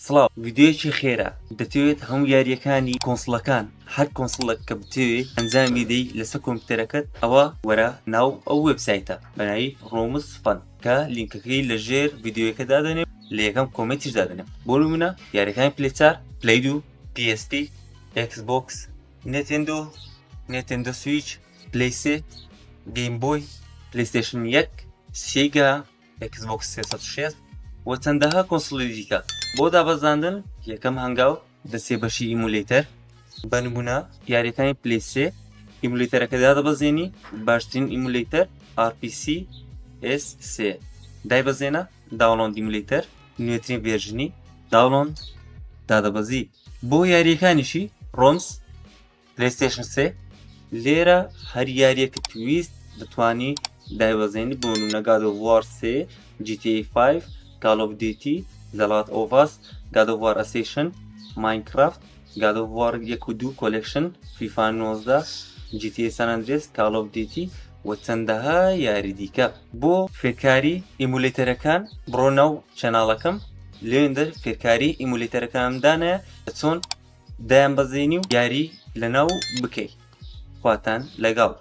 سڵاو ڤیددیۆیەکی خێرا دەتەوێت هەموو یاریەکانی کۆنسڵەکان هەر کۆنسڵێک کە بتەوێت ئەنجامی دەی لەسەر کۆمپیوتەرەکەت ئەوە وەرە ناو ئەو وێبسایتە بەناوی ڕۆمز فەن کە لینکەکەی لەژێر ڤیددیۆیەکە دادەنێ لە یەکەم کۆمنتیش دادەنێ بۆ نمونە یاریەکانی پلەی 4 پلەی 2 PSP Xbox نێتێندۆ سویچ پلەی 3 گەیم بۆی پلەیستێشن 1 سێگا Xbox 360 و چەندەها کۆنسڵی دیکە بۆ دابەزاندن یەکەم هەنگاو دەسێ بەشی ئیمولیتەر بە نمونە یاریەکانی پلەی 3 ئیمولیتەرەکە دادەبەزێنی باشترین ئیمولیتەر RPC S3 دایبەزێنە داوڵۆند ئیمولیتەر نوێترین ڤێرژنی داوڵۆند دادەبەزی بۆ یاریەکانیشی ڕۆمز پلەیستێشن 3 لێرە هەر یاریەکە تویست دەتوانی دایبەزێنی بۆ نمونە God of War 3 GTA 5 Call of Duty The Last of Us God of War Ascension Minecraft God of War 1 و 2 Collection FIFA 19 GTA San Andreas Call of Duty و چەندەها یاری دیکە بۆ فێرکاری ئیمولیتەرەکان بڕۆ ناو چەناڵەکەم لێندە فێرکاری ئیمولیتەرەکانمدانە چۆن دایانبەزێنی و یاری لەناو بکەی خواتان لەگەڵ